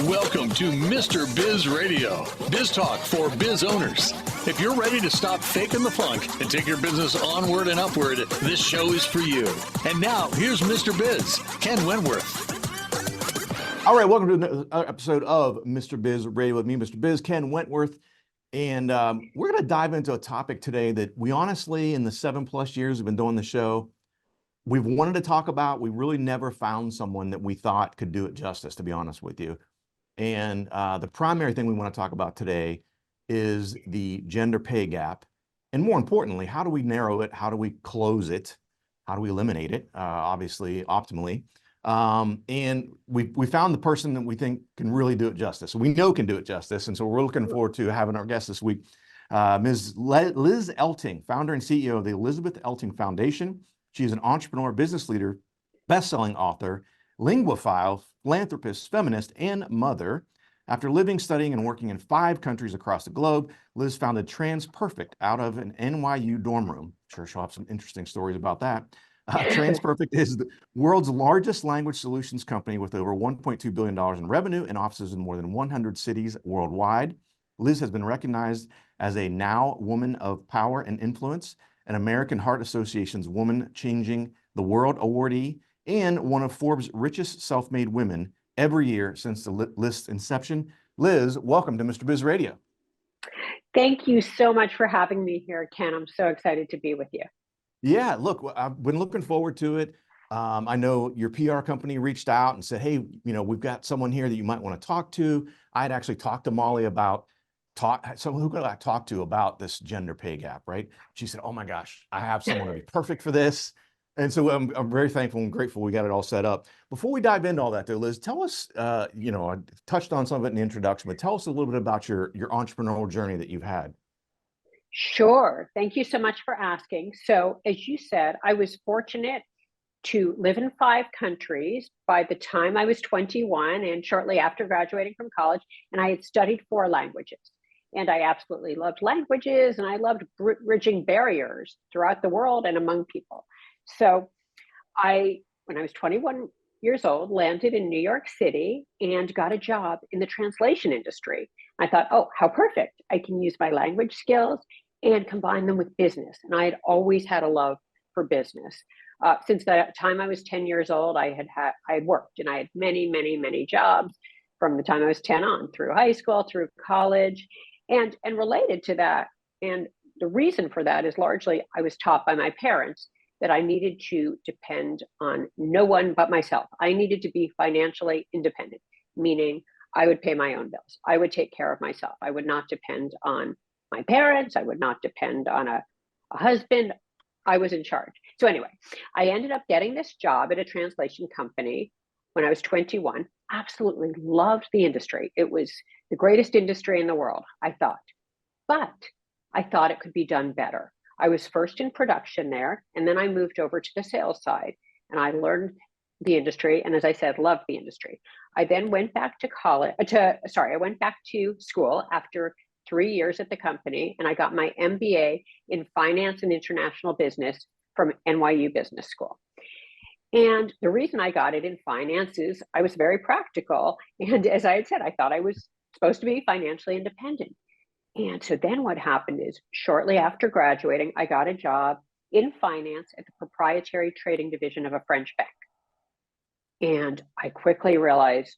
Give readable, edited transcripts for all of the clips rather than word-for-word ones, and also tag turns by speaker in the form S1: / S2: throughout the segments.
S1: Welcome to Mr. Biz Radio, biz talk for biz owners. If you're ready to stop faking the funk and take your business onward and upward, this show is for you. And now, here's Mr. Biz, Ken Wentworth.
S2: All right, welcome to another episode of Mr. Biz Radio with me, Mr. Biz, Ken Wentworth. And we're going to dive into a topic today that we honestly, in the 7+ years we've been doing the show, we've wanted to talk about. We really never found someone that we thought could do it justice, to be honest with you. And the primary thing we want to talk about today is the gender pay gap. And more importantly, how do we narrow it? How do we close it? How do we eliminate it? Obviously, optimally. And we found the person that we think can really do it justice. We know can do it justice. And so we're looking forward to having our guest this week, Ms. Liz Elting, founder and CEO of the Elizabeth Elting Foundation. She is an entrepreneur, business leader, best-selling author, linguophile, philanthropist, feminist, and mother. After living, studying, and working in 5 countries across the globe, Liz founded TransPerfect out of an NYU dorm room. I'm sure she'll have some interesting stories about that. TransPerfect is the world's largest language solutions company with over $1.2 billion in revenue and offices in more than 100 cities worldwide. Liz has been recognized as a Now Woman of Power and Influence, an American Heart Association's Woman Changing the World Awardee, and one of Forbes Richest Self-Made Women every year since the list's inception. Liz, welcome to Mr. Biz Radio.
S3: Thank you so much for having me here, Ken. I'm so excited to be with you.
S2: Yeah, look, I've been looking forward to it. I know your PR company reached out and said, hey, we've got someone here that you might want to talk to. I'd actually talked to Molly about someone who could I talk to about this gender pay gap, right? She said, oh my gosh, I have someone to be perfect for this. And so I'm very thankful and grateful we got it all set up. Before we dive into all that though, Liz, tell us, I touched on some of it in the introduction, but tell us a little bit about your entrepreneurial journey that you've had.
S3: Sure. Thank you so much for asking. So as you said, I was fortunate to live in 5 countries by the time I was 21 and shortly after graduating from college, and I had studied 4 languages. And I absolutely loved languages, and I loved bridging barriers throughout the world and among people. So when I was 21 years old, landed in New York City and got a job in the translation industry. I thought, oh, how perfect. I can use my language skills and combine them with business. And I had always had a love for business. Since the time I was 10 years old, I had worked, and I had many, many, many jobs from the time I was 10 on, through high school, through college, and related to that. And the reason for that is largely I was taught by my parents that I needed to depend on no one but myself. I needed to be financially independent, meaning I would pay my own bills. I would take care of myself. I would not depend on my parents. I would not depend on a husband. I was in charge. So anyway, I ended up getting this job at a translation company when I was 21. Absolutely loved the industry. It was the greatest industry in the world, I thought. But I thought it could be done better. I was first in production there, and then I moved over to the sales side, and I learned the industry, and as I said, loved the industry. I then went back to I went back to school after 3 years at the company, and I got my MBA in finance and international business from NYU Business School. And the reason I got it in finance is I was very practical, and as I had said, I thought I was supposed to be financially independent. And so then what happened is shortly after graduating, I got a job in finance at the proprietary trading division of a French bank. And I quickly realized,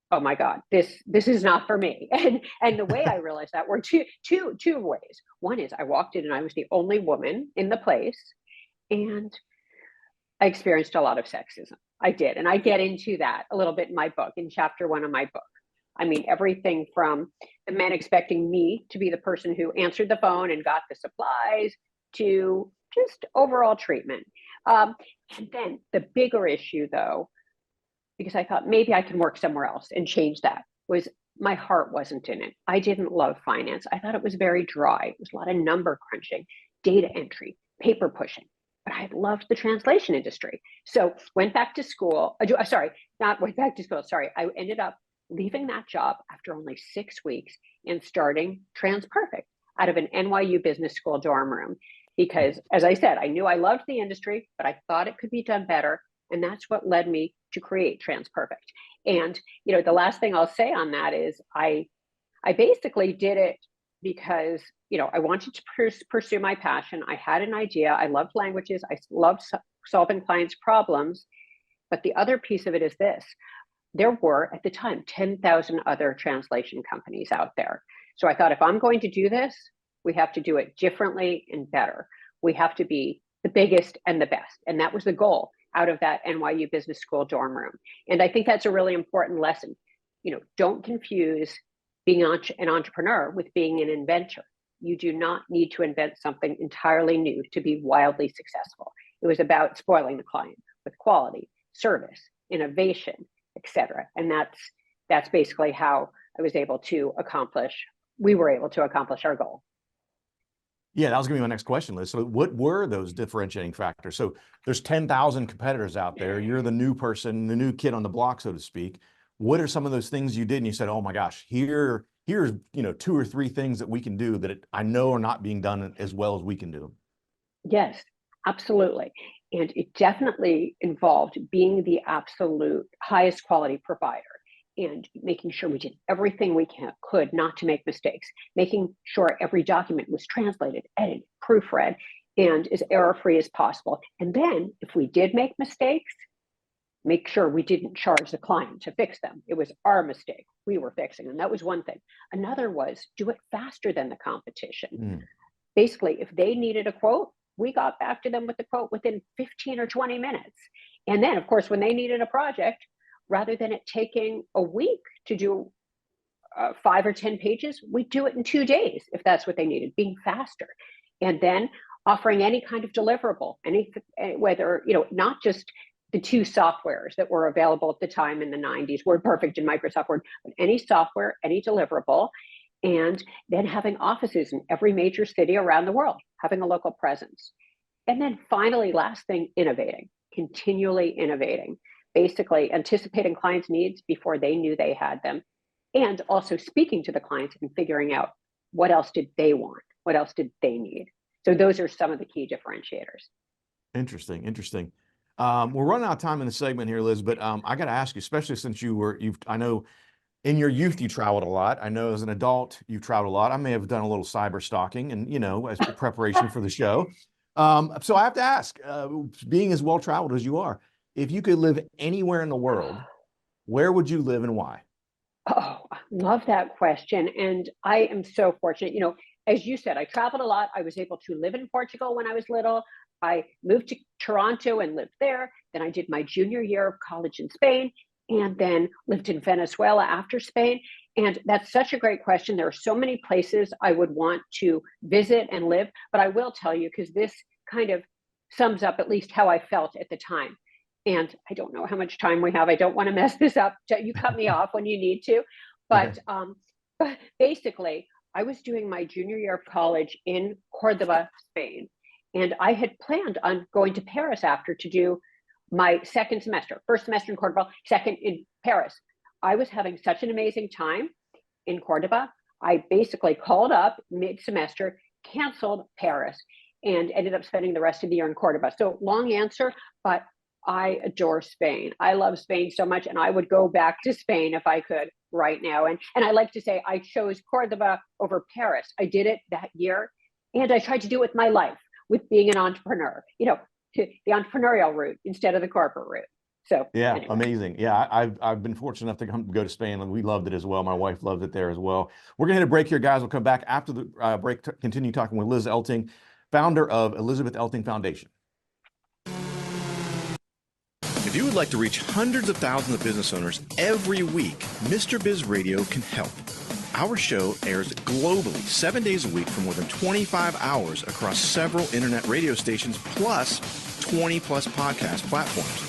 S3: oh my God, this is not for me. And the way I realized that were two ways. One is I walked in and I was the only woman in the place, and I experienced a lot of sexism. I did. And I get into that a little bit in my book, in chapter 1 of my book. I mean, everything from the men expecting me to be the person who answered the phone and got the supplies to just overall treatment. And then the bigger issue, though, because I thought maybe I can work somewhere else and change that, was my heart wasn't in it. I didn't love finance. I thought it was very dry. It was a lot of number crunching, data entry, paper pushing. But I loved the translation industry. So went back to school. I ended up leaving that job after only 6 weeks and starting TransPerfect out of an NYU Business School dorm room. Because as I said, I knew I loved the industry, but I thought it could be done better. And that's what led me to create TransPerfect. And, the last thing I'll say on that is I basically did it because, I wanted to pursue my passion. I had an idea. I loved languages. I loved solving clients' problems. But the other piece of it is this. There were, at the time, 10,000 other translation companies out there. So I thought, if I'm going to do this, we have to do it differently and better. We have to be the biggest and the best. And that was the goal out of that NYU Business School dorm room. And I think that's a really important lesson. Don't confuse being an entrepreneur with being an inventor. You do not need to invent something entirely new to be wildly successful. It was about spoiling the client with quality, service, innovation, etc. And that's basically how we were able to accomplish our goal.
S2: Yeah, that was going to be my next question, Liz. So what were those differentiating factors? So there's 10,000 competitors out there. You're the new person, the new kid on the block, so to speak. What are some of those things you did and you said, oh my gosh, here's 2 or 3 things that we can do that I know are not being done as well as we can do?
S3: Yes, absolutely. And it definitely involved being the absolute highest quality provider and making sure we did everything we could not to make mistakes, making sure every document was translated, edited, proofread, and as error-free as possible. And then if we did make mistakes, make sure we didn't charge the client to fix them. It was our mistake we were fixing. And that was one thing. Another was do it faster than the competition. Basically, if they needed a quote, we got back to them with the quote within 15 or 20 minutes. And then, of course, when they needed a project, rather than it taking a week to do 5 or 10 pages, we do it in 2 days if that's what they needed, being faster. And then offering any kind of deliverable, whether, not just the 2 softwares that were available at the time in the 90s, WordPerfect and Microsoft Word, but any software, any deliverable, and then having offices in every major city around the world, having a local presence. And then finally, last thing, innovating, continually innovating, basically anticipating clients' needs before they knew they had them, and also speaking to the clients and figuring out what else did they want, what else did they need. So those are some of the key differentiators.
S2: Interesting. We're running out of time in the segment here, Liz, but I got to ask you, especially since I know in your youth, you traveled a lot. I know as an adult, you've traveled a lot. I may have done a little cyber stalking and, as preparation for the show. So I have to ask, being as well-traveled as you are, if you could live anywhere in the world, where would you live and why?
S3: Oh, I love that question. And I am so fortunate. As you said, I traveled a lot. I was able to live in Portugal when I was little. I moved to Toronto and lived there. Then I did my junior year of college in Spain and then lived in Venezuela after Spain. And that's such a great question. There are so many places I would want to visit and live, but I will tell you, because this kind of sums up at least how I felt at the time. And I don't know how much time we have. I don't want to mess this up. You cut me off when you need to. But basically, I was doing my junior year of college in Cordoba, Spain. And I had planned on going to Paris after to do my second semester, first semester in Cordoba, second in Paris. I was having such an amazing time in Cordoba. I basically called up mid-semester, canceled Paris, and ended up spending the rest of the year in Cordoba. So long answer, but I adore Spain. I love Spain so much, and I would go back to Spain if I could right now. And I like to say I chose Cordoba over Paris. I did it that year, and I tried to do it with my life, with being an entrepreneur, to the entrepreneurial route instead of the corporate route. So
S2: yeah,
S3: anyway.
S2: Amazing. Yeah, I've been fortunate enough to go to Spain, and we loved it as well. My wife loved it there as well. We're gonna hit a break here, guys. We'll come back after the break, continue talking with Liz Elting, founder of Elizabeth Elting Foundation.
S4: If you would like to reach hundreds of thousands of business owners every week, Mr. Biz Radio can help. Our show airs globally 7 days a week for more than 25 hours across several internet radio stations, plus 20 plus podcast platforms.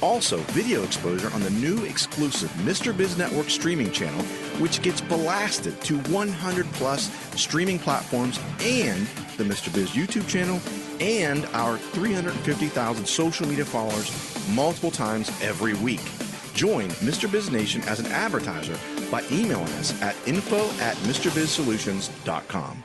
S4: Also, video exposure on the new exclusive Mr. Biz Network streaming channel, which gets blasted to 100 plus streaming platforms, and the Mr. Biz YouTube channel, and our 350,000 social media followers multiple times every week. Join Mr. Biz Nation as an advertiser by emailing us at info@MrBizSolutions.com.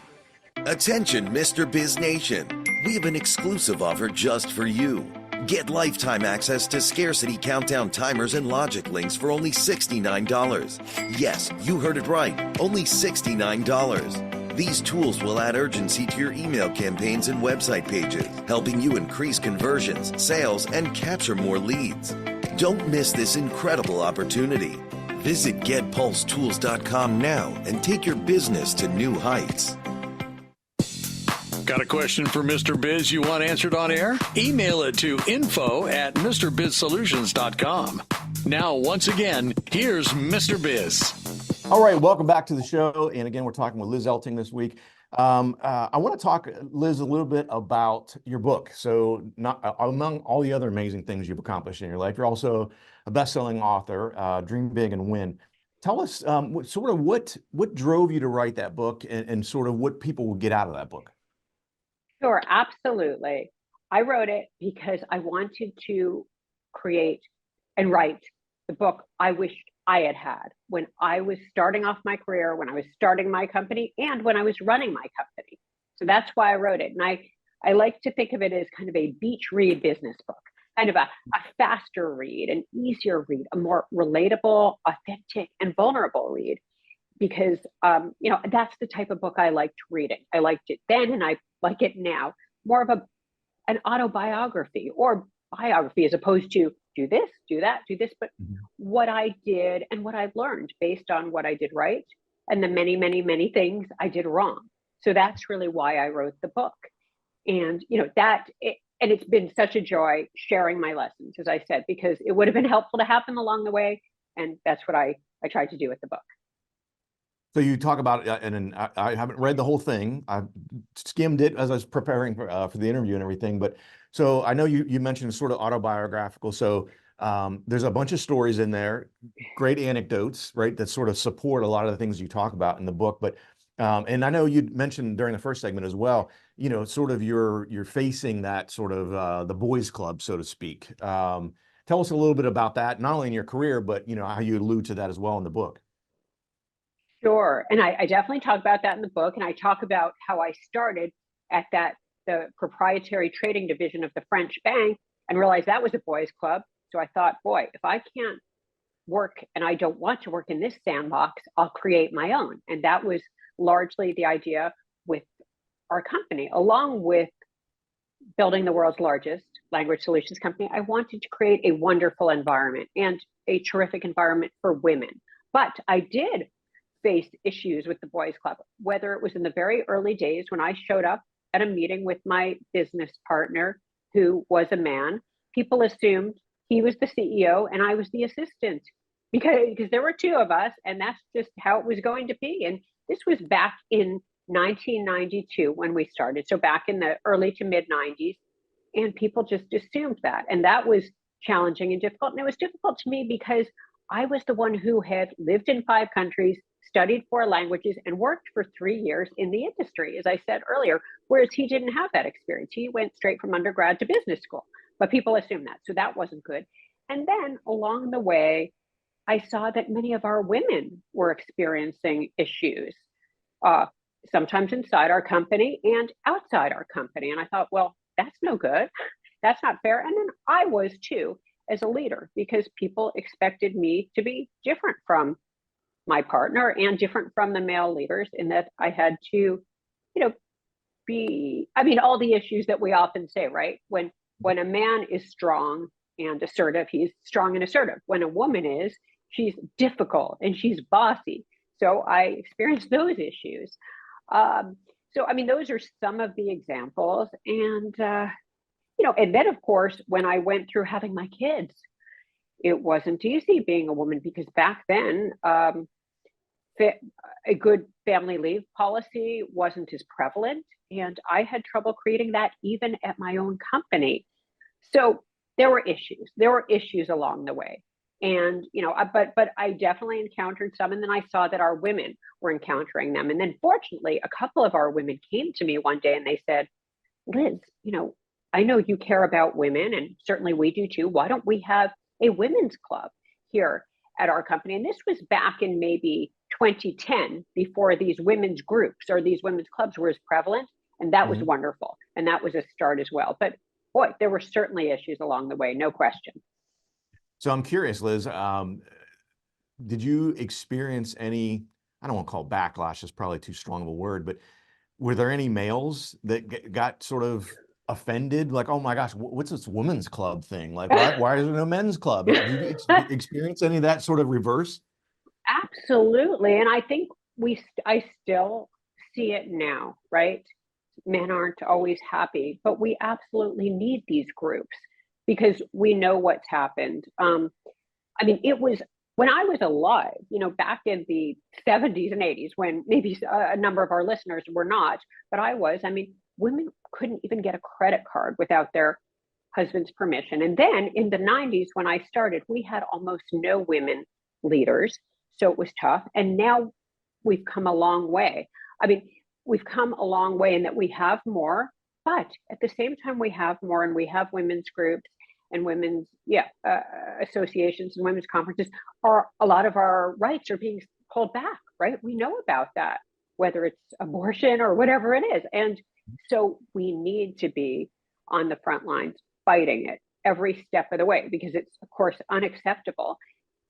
S5: Attention, Mr. Biz Nation. We have an exclusive offer just for you. Get lifetime access to scarcity countdown timers and logic links for only $69. Yes, you heard it right, only $69. These tools will add urgency to your email campaigns and website pages, helping you increase conversions, sales, and capture more leads. Don't miss this incredible opportunity. Visit getpulsetools.com now and take your business to new heights.
S1: Got a question for Mr. Biz you want answered on air? Email it to info@MrBizSolutions.com. Now, once again, here's Mr. Biz.
S2: All right, welcome back to the show. And again, we're talking with Liz Elting this week. I want to talk, Liz, a little bit about your book. So among all the other amazing things you've accomplished in your life, you're also a best-selling author, Dream Big and Win. Tell us what drove you to write that book and sort of what people will get out of that book.
S3: Sure, absolutely. I wrote it because I wanted to create and write the book I wished I had when I was starting off my career, when I was starting my company, and when I was running my company. So that's why I wrote it. And I like to think of it as kind of a beach read business book, kind of a faster read, an easier read, a more relatable, authentic, and vulnerable read. Because that's the type of book I liked reading. I liked it then, and I like it now. More of an autobiography or biography, as opposed to do this, do that, do this. But what I did and what I've learned based on what I did right and the many, many, many things I did wrong. So that's really why I wrote the book. And and it's been such a joy sharing my lessons, as I said, because it would have been helpful to have them along the way, and that's what I tried to do with the book.
S2: So you talk about, and I haven't read the whole thing. I skimmed it as I was preparing for the interview and everything. But so I know you mentioned sort of autobiographical. So there's a bunch of stories in there, great anecdotes, right, that sort of support a lot of the things you talk about in the book. But and I know you mentioned during the first segment as well, sort of you're facing that sort of the boys club, so to speak. Tell us a little bit about that, not only in your career, but how you allude to that as well in the book.
S3: Sure. And I definitely talk about that in the book. And I talk about how I started at the proprietary trading division of the French bank and realized that was a boys club. So I thought, boy, if I can't work and I don't want to work in this sandbox, I'll create my own. And that was largely the idea with our company, along with building the world's largest language solutions company. I wanted to create a wonderful environment and a terrific environment for women. But I did face issues with the boys club, whether it was in the very early days when I showed up at a meeting with my business partner who was a man. People assumed he was the CEO and I was the assistant because there were two of us, and that's just how it was going to be. And this was back in 1992 when we started, so back in the early to mid 90s, and people just assumed that. And that was challenging and difficult. And it was difficult to me because I was the one who had lived in 5 countries, studied 4 languages, and worked for 3 years in the industry, as I said earlier, whereas he didn't have that experience. He went straight from undergrad to business school, but people assumed that. So that wasn't good. And then along the way, I saw that many of our women were experiencing issues, sometimes inside our company and outside our company. And I thought, well, that's no good. That's not fair. And then I was too, as a leader, because people expected me to be different from my partner and different from the male leaders, in that I had to, all the issues that we often say, right? When a man is strong and assertive, he's strong and assertive. When a woman is, she's difficult and she's bossy. So I experienced those issues. Those are some of the examples. And, and then of course, when I went through having my kids, it wasn't easy being a woman, because back then, a good family leave policy wasn't as prevalent, and I had trouble creating that even at my own company. So there were issues along the way. And, but I definitely encountered some, and then I saw that our women were encountering them. And then fortunately, a couple of our women came to me one day and they said, Liz, I know you care about women, and certainly we do too. Why don't we have a women's club here at our company? And this was back in maybe 2010, before these women's groups or these women's clubs were as prevalent. And that was wonderful. And that was a start as well. But boy, there were certainly issues along the way, no question.
S2: So I'm curious, Liz, did you experience any, I don't want to call it backlash, is probably too strong of a word, but were there any males that got sort of offended? Like, oh my gosh, what's this women's club thing? Like, why is there no men's club? Did you experience any of that sort of reverse?
S3: Absolutely. And I think I still see it now, right? Men aren't always happy, but we absolutely need these groups because we know what's happened. I mean, it was when I was alive, back in the 70s and 80s, when maybe a number of our listeners were not, but I was. I mean, women couldn't even get a credit card without their husband's permission. And then in the 90s, when I started, we had almost no women leaders. So it was tough. And now we've come a long way. I mean, we've come a long way in that we have more, but at the same time we have more and we have women's groups and women's associations and women's conferences, a lot of our rights are being pulled back, right? We know about that, whether it's abortion or whatever it is. And so we need to be on the front lines fighting it every step of the way, because it's, of course, unacceptable.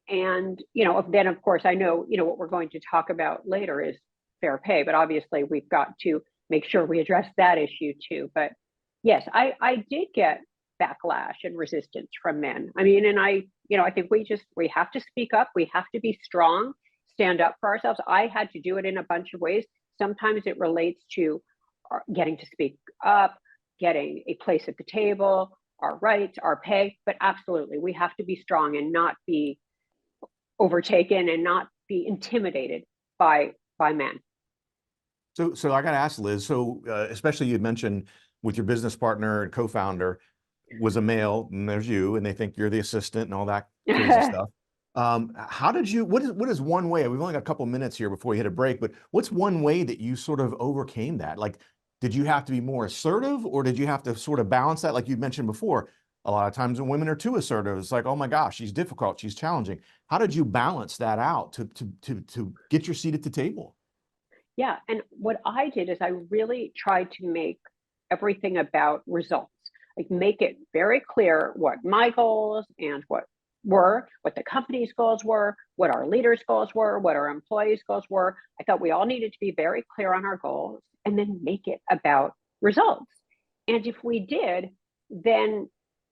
S3: And, then, of course, I know, what we're going to talk about later is fair pay, but obviously we've got to make sure we address that issue too. But yes, I did get backlash and resistance from men. I mean, and I think we have to speak up. We have to be strong, stand up for ourselves. I had to do it in a bunch of ways. Sometimes it relates to getting to speak up, getting a place at the table, our rights, our pay, but absolutely, we have to be strong and not be overtaken and not be intimidated by men.
S2: So I got to ask, Liz, so especially you mentioned with your business partner and co-founder was a male, and there's you, and they think you're the assistant and all that crazy stuff. How did you, what is one way, we've only got a couple minutes here before we hit a break, but what's one way that you sort of overcame that? Like, did you have to be more assertive, or did you have to sort of balance that? Like you mentioned before, a lot of times when women are too assertive, it's like, oh my gosh, she's difficult, she's challenging. How did you balance that out to get your seat at the table?
S3: Yeah, and what I did is I really tried to make everything about results, like make it very clear what my goals and what the company's goals were, what our leaders' goals were, what our employees' goals were. I thought we all needed to be very clear on our goals and then make it about results. And if we did, then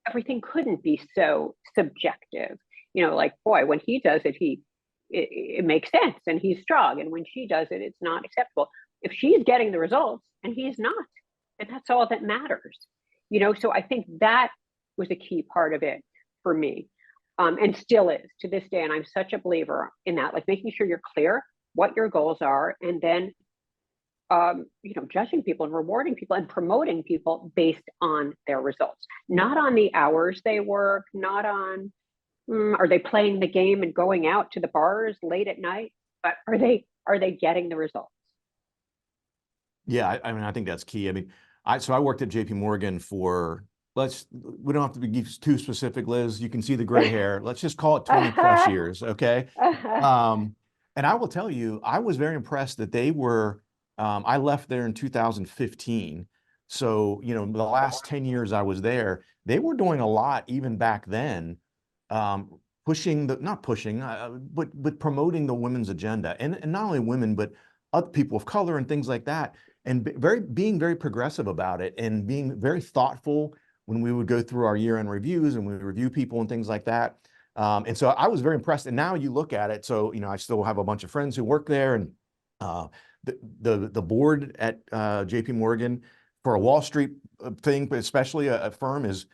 S3: everything couldn't be so subjective. Like, boy, when he does it, it makes sense and he's strong. And when she does it, it's not acceptable. If she's getting the results and he's not, then that's all that matters. So I think that was a key part of it for me. And still is to this day. And I'm such a believer in that, like making sure you're clear what your goals are, and then, judging people and rewarding people and promoting people based on their results, not on the hours they work, not on, are they playing the game and going out to the bars late at night, but are they getting the results?
S2: Yeah, I mean, I think that's key. I mean, I worked at JP Morgan for, we don't have to be too specific, Liz. You can see the gray hair. Let's just call it 20 plus years, okay? And I will tell you, I was very impressed that they were, I left there in 2015. So, the last 10 years I was there, they were doing a lot even back then, not pushing, but promoting the women's agenda. And not only women, but other people of color and things like that. And being very progressive about it and being very thoughtful when we would go through our year-end reviews and we would review people and things like that. And so I was very impressed. And now you look at it, so, I still have a bunch of friends who work there, and the board at JP Morgan for a Wall Street thing, but especially a firm, is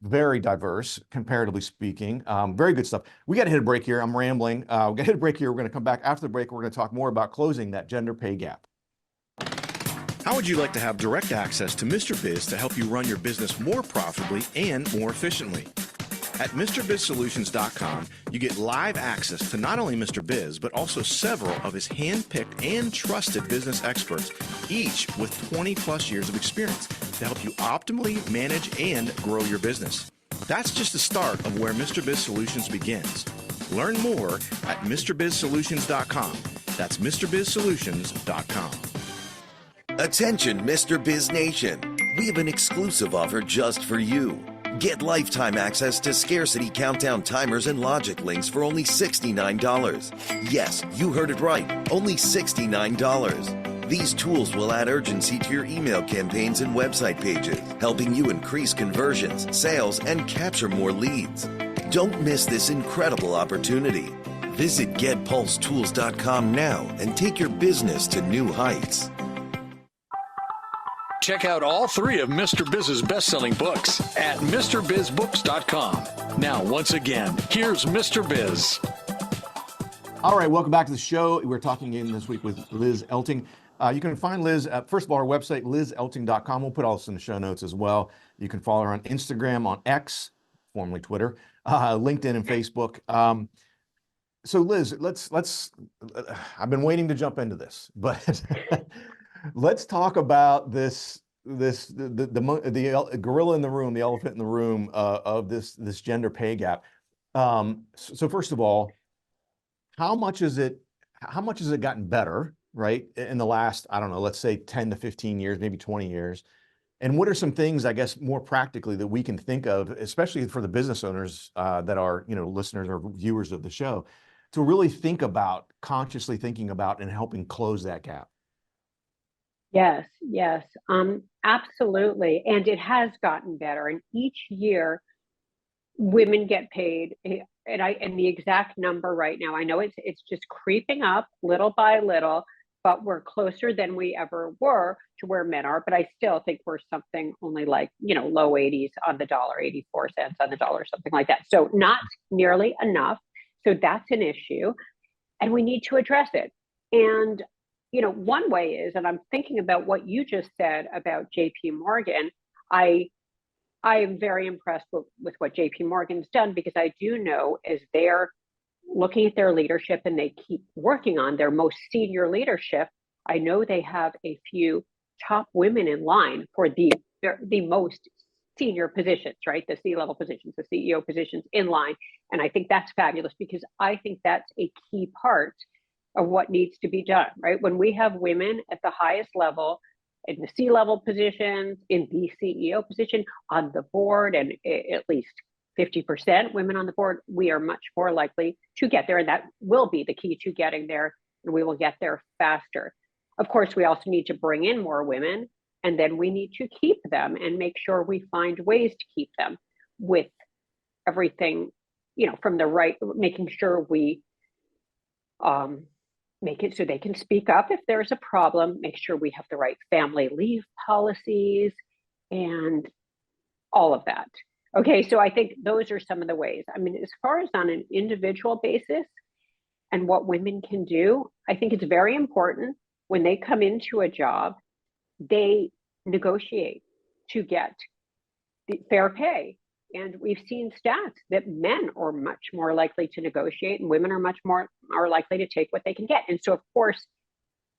S2: very diverse, comparatively speaking. Very good stuff. We got to hit a break here. I'm rambling. We got to hit a break here. We're going to come back after the break. We're going to talk more about closing that gender pay gap.
S4: How would you like to have direct access to Mr. Biz to help you run your business more profitably and more efficiently? At MrBizSolutions.com, you get live access to not only Mr. Biz, but also several of his hand-picked and trusted business experts, each with 20 plus years of experience to help you optimally manage and grow your business. That's just the start of where Mr. Biz Solutions begins. Learn more at MrBizSolutions.com. That's MrBizSolutions.com.
S5: Attention, Mr. Biz Nation. We have an exclusive offer just for you. Get lifetime access to scarcity countdown timers and logic links for only $69. Yes, you heard it right, only $69. These tools will add urgency to your email campaigns and website pages, helping you increase conversions, sales, and capture more leads. Don't miss this incredible opportunity. Visit getpulsetools.com now and take your business to new heights.
S1: Check out all 3 of Mr. Biz's best-selling books at MrBizBooks.com. Now, once again, here's Mr. Biz.
S2: All right, welcome back to the show. We're talking in this week with Liz Elting. You can find Liz at, first of all, our website, LizElting.com. We'll put all this in the show notes as well. You can follow her on Instagram, on X, formerly Twitter, LinkedIn, and Facebook. So Liz, let's. I've been waiting to jump into this, but let's talk about the gorilla in the room, the elephant in the room of this gender pay gap. So first of all, how much has it gotten better, right, in the last, I don't know, let's say 10 to 15 years, maybe 20 years? And what are some things, I guess, more practically that we can think of, especially for the business owners that are, listeners or viewers of the show, to really think about, consciously thinking about and helping close that gap?
S3: Yes, absolutely. And it has gotten better. And each year, women get paid. And the exact number right now, I know it's just creeping up little by little, but we're closer than we ever were to where men are. But I still think we're something only like, low 80s on the dollar, 84 cents on the dollar, something like that. So not nearly enough. So that's an issue. And we need to address it. And, one way is, and I'm thinking about what you just said about JP Morgan, I am very impressed with what JP Morgan's done, because I do know as they're looking at their leadership and they keep working on their most senior leadership, I know they have a few top women in line for the most senior positions, right? The C-level positions, the CEO positions in line. And I think that's fabulous, because I think that's a key part of what needs to be done, right? When we have women at the highest level, in the C-level positions, in the CEO position, on the board, and at least 50% women on the board, we are much more likely to get there. And that will be the key to getting there, and we will get there faster. Of course, we also need to bring in more women, and then we need to keep them and make sure we find ways to keep them with everything, from the right, making sure we make it so they can speak up if there's a problem, make sure we have the right family leave policies and all of that. Okay, so I think those are some of the ways. I mean, as far as on an individual basis and what women can do, I think it's very important when they come into a job, they negotiate to get the fair pay. And we've seen stats that men are much more likely to negotiate and women are much more likely to take what they can get. And so, of course,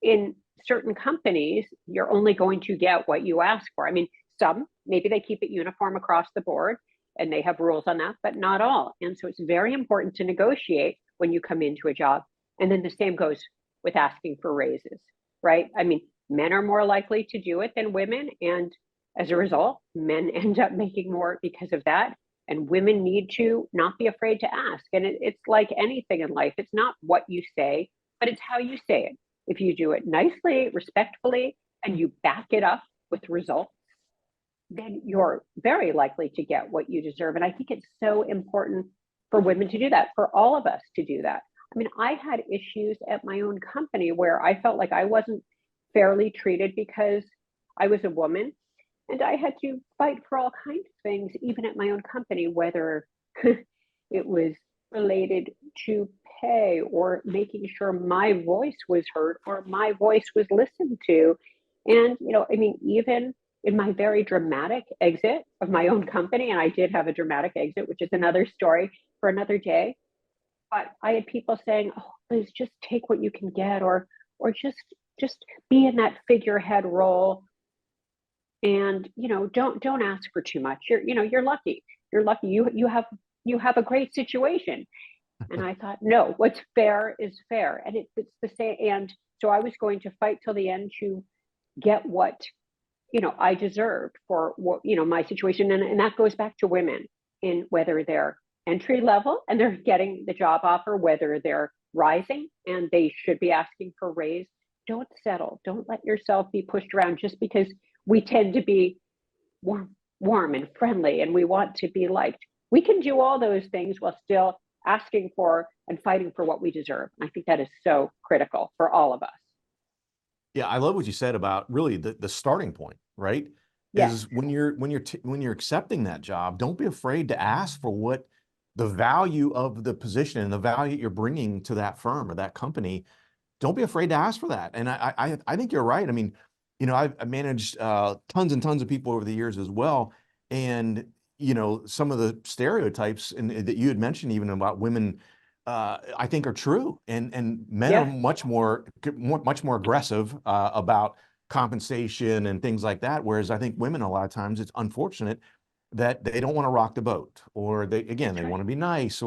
S3: in certain companies, you're only going to get what you ask for. I mean, some, maybe they keep it uniform across the board and they have rules on that, but not all. And so it's very important to negotiate when you come into a job. And then the same goes with asking for raises, right? I mean, men are more likely to do it than women. And as a result, men end up making more because of that. And women need to not be afraid to ask. And it's like anything in life. It's not what you say, but it's how you say it. If you do it nicely, respectfully, and you back it up with results, then you're very likely to get what you deserve. And I think it's so important for women to do that, for all of us to do that. I mean, I had issues at my own company where I felt like I wasn't fairly treated because I was a woman. And I had to fight for all kinds of things, even at my own company, whether it was related to pay or making sure my voice was heard or my voice was listened to. And, I mean, even in my very dramatic exit of my own company, and I did have a dramatic exit, which is another story for another day, but I had people saying, "Oh, Liz, just take what you can get, or just be in that figurehead role. And, don't ask for too much. You're lucky. You're lucky. You have a great situation." And I thought, no, what's fair is fair. And it's the same. And so I was going to fight till the end to get what I deserved for what, my situation. And that goes back to women, in whether they're entry level and they're getting the job offer, whether they're rising and they should be asking for a raise. Don't settle. Don't let yourself be pushed around just because we tend to be warm and friendly and we want to be liked. We can do all those things while still asking for and fighting for what we deserve. I think that is so critical for all of us.
S2: Yeah, I love what you said about really the starting point, right?
S3: Yes.
S2: Is when you're accepting that job, don't be afraid to ask for what the value of the position and the value you're bringing to that firm or that company. Don't be afraid to ask for that. And I think you're right. I mean, I've managed tons and tons of people over the years as well. And, some of the stereotypes that you had mentioned even about women, I think are true. And men are much more aggressive about compensation and things like that. Whereas I think women, a lot of times it's unfortunate that they don't want to rock the boat, or they want to be nice,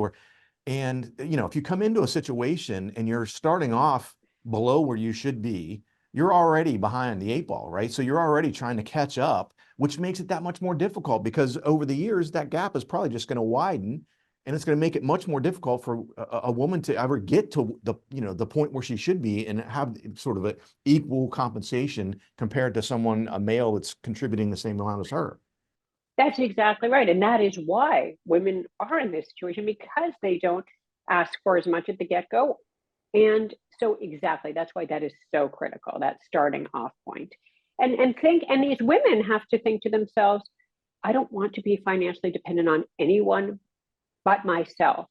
S2: and if you come into a situation and you're starting off below where you should be, you're already behind the 8 ball, right? So you're already trying to catch up, which makes it that much more difficult, because over the years, that gap is probably just going to widen, and it's going to make it much more difficult for a woman to ever get to the point where she should be and have sort of an equal compensation compared to a male that's contributing the same amount as her.
S3: That's exactly right. And that is why women are in this situation, because they don't ask for as much at the get-go. And so exactly, that's why that is so critical, that starting off point. And these women have to think to themselves, I don't want to be financially dependent on anyone but myself,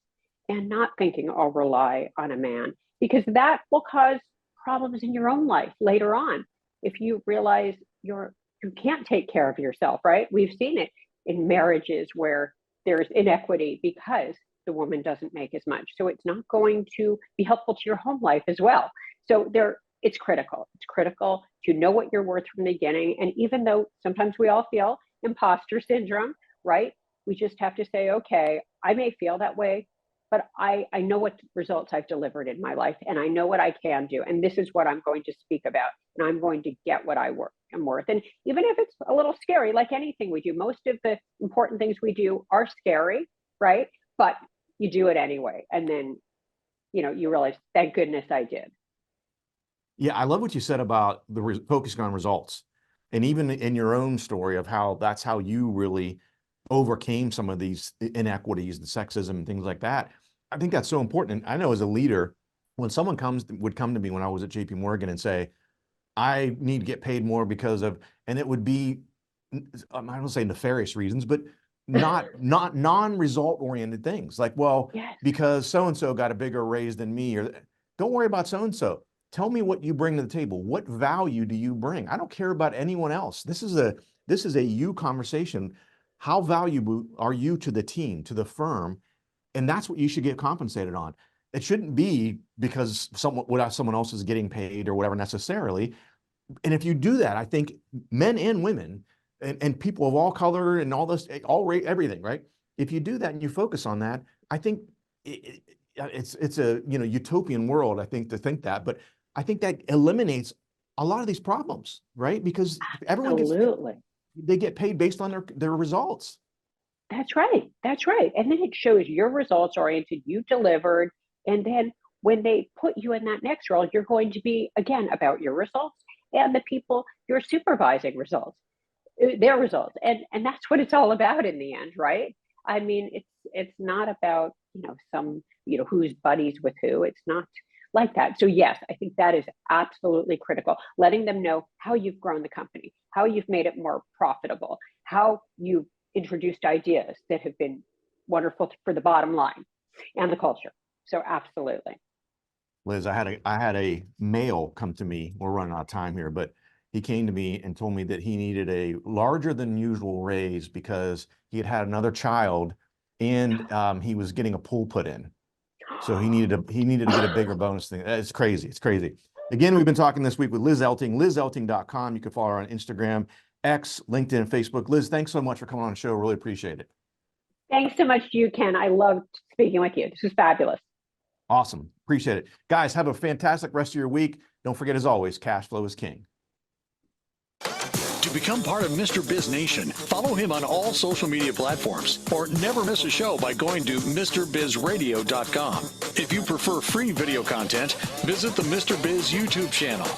S3: and not thinking I'll rely on a man, because that will cause problems in your own life later on. If you realize you can't take care of yourself, right? We've seen it in marriages where there's inequity because the woman doesn't make as much. So it's not going to be helpful to your home life as well. So it's critical. It's critical to know what you're worth from the beginning. And even though sometimes we all feel imposter syndrome, right? We just have to say, okay, I may feel that way, but I know what results I've delivered in my life, and I know what I can do. And this is what I'm going to speak about. And I'm going to get what I'm worth. And even if it's a little scary, like anything we do, most of the important things we do are scary, right? But you do it anyway. And then, you realize, thank goodness I did.
S2: Yeah, I love what you said about focusing on results. And even in your own story of how that's how you really overcame some of these inequities, the sexism and things like that. I think that's so important. And I know as a leader, when someone would come to me when I was at JP Morgan and say, I need to get paid more because of, and it would be, I don't say nefarious reasons, but not non-result oriented things like, well,
S3: yes,
S2: because so-and-so got a bigger raise than me, or don't worry about so-and-so. Tell me what you bring to the table. What value do you bring? I don't care about anyone else. This is a you conversation. How valuable are you to the team, to the firm? And that's what you should get compensated on. It shouldn't be because someone else is getting paid or whatever necessarily. And if you do that, I think men and women and people of all color and all this, everything, right? If you do that and you focus on that, I think it's a utopian world, I think, to think that. But I think that eliminates a lot of these problems, right? Because everyone they get paid based on their results.
S3: That's right. That's right. And then it shows you're results oriented, you delivered. And then when they put you in that next role, you're going to be, again, about your results and the people you're supervising their results. And that's what it's all about in the end, right? I mean, it's not about, who's buddies with who. It's not like that. So yes, I think that is absolutely critical. Letting them know how you've grown the company, how you've made it more profitable, how you've introduced ideas that have been wonderful for the bottom line and the culture. So absolutely.
S2: Liz, I had a male come to me. We're running out of time here, but he came to me and told me that he needed a larger than usual raise because he had another child and he was getting a pool put in. So he needed to get a bigger bonus thing. It's crazy. It's crazy. Again, we've been talking this week with Liz Elting, lizelting.com. You can follow her on Instagram, X, LinkedIn, and Facebook. Liz, thanks so much for coming on the show. Really appreciate it.
S3: Thanks so much to you, Ken. I loved speaking with you. This was fabulous.
S2: Awesome. Appreciate it. Guys, have a fantastic rest of your week. Don't forget, as always, cash flow is king.
S1: To become part of Mr. Biz Nation, follow him on all social media platforms or never miss a show by going to MrBizRadio.com. If you prefer free video content, visit the Mr. Biz YouTube channel